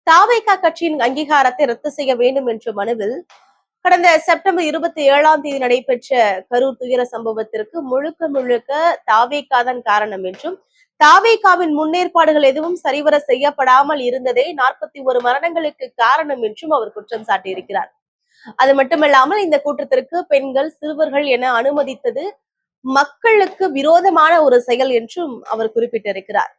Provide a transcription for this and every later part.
தாவேகா கட்சியின் அங்கீகாரத்தை ரத்து செய்ய வேண்டும் என்ற மனுவில் கடந்த செப்டம்பர் 27 நடைபெற்ற கரூர் துயர சம்பவத்திற்கு முழுக்க முழுக்க தாவேகா தான் காரணம் என்றும் தாவேகாவின் முன்னேற்பாடுகள் எதுவும் சரிவர செய்யப்படாமல் இருந்ததே 41 மரணங்களுக்கு காரணம் என்றும் அவர் குற்றம் சாட்டியிருக்கிறார். அது மட்டுமல்லாமல் இந்த கூட்டத்திற்கு பெண்கள், சிறுவர்கள் என அனுமதித்தது மக்களுக்கு விரோதமான ஒரு செயல் என்றும் அவர் குறிப்பிட்டிருக்கிறார்.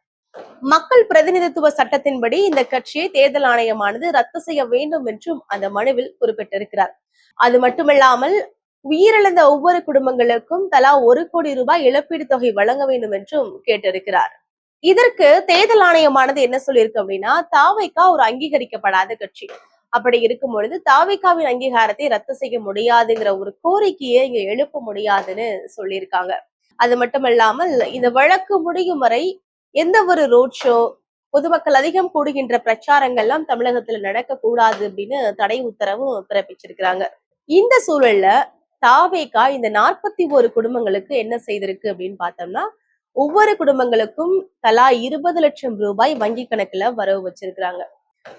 மக்கள் பிரதிநிதித்துவ சட்டத்தின்படி இந்த கட்சியை தேர்தல் ஆணையமானது ரத்து செய்ய வேண்டும் என்றும் அந்த மனுவில் குறிப்பிட்டிருக்கிறார். அது மட்டுமல்லாமல் உயிரிழந்த ஒவ்வொரு குடும்பங்களுக்கும் தலா 1 கோடி ரூபாய் இழப்பீடு தொகை வழங்க வேண்டும் என்றும் கேட்டிருக்கிறார். இதற்கு தேர்தல் ஆணையமானது என்ன சொல்லியிருக்கு அப்படின்னா, தாவேகா ஒரு அங்கீகரிக்கப்படாத கட்சி. அப்படி இருக்கும் பொழுது தாவேகாவின் அங்கீகாரத்தை ரத்து செய்ய முடியாதுங்கிற ஒரு கோரிக்கையை இங்க எழுப்ப முடியாதுன்னு சொல்லியிருக்காங்க. அது மட்டுமல்லாமல் இந்த வழக்கு முடியும் வரை எந்த ஒரு ரோட் ஷோ, பொதுமக்கள் அதிகம் கூடுகின்ற பிரச்சாரங்கள்லாம் தமிழகத்துல நடக்கக்கூடாது அப்படின்னு தடை உத்தரவும் பிறப்பிச்சிருக்கிறாங்க. இந்த சூழல்ல தாவேகா இந்த 41 குடும்பங்களுக்கு என்ன செய்திருக்கு அப்படின்னு பார்த்தோம்னா, ஒவ்வொரு குடும்பங்களுக்கும் தலா 20 லட்சம் ரூபாய் வங்கி கணக்குல வரவு வச்சிருக்கிறாங்க.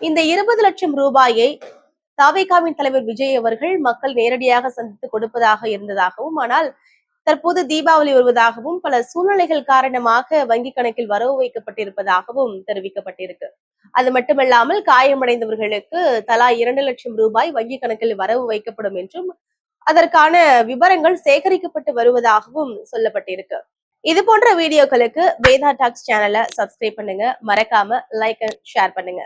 இந்த 20 லட்சம் ரூபாயை தாவேகாவின் தலைவர் விஜய் அவர்கள் மக்கள் நேரடியாக சந்தித்து கொடுப்பதாக இருந்ததாகவும், ஆனால் தற்போது தீபாவளி வருவதாகவும் பல சூழ்நிலைகள் காரணமாக வங்கி கணக்கில் வரவு வைக்கப்பட்டிருப்பதாகவும் தெரிவிக்கப்பட்டிருக்கு. அது மட்டுமல்லாமல் காயமடைந்தவர்களுக்கு தலா 2 லட்சம் ரூபாய் வங்கி கணக்கில் வரவு வைக்கப்படும் என்றும் அதற்கான விவரங்கள் சேகரிக்கப்பட்டு வருவதாகவும் சொல்லப்பட்டிருக்கு. இது போன்ற வீடியோக்களுக்கு வேதா டாக்ஸ் சேனலை சப்ஸ்கிரைப் பண்ணுங்க, மறக்காம லைக் அண்ட் ஷேர் பண்ணுங்க.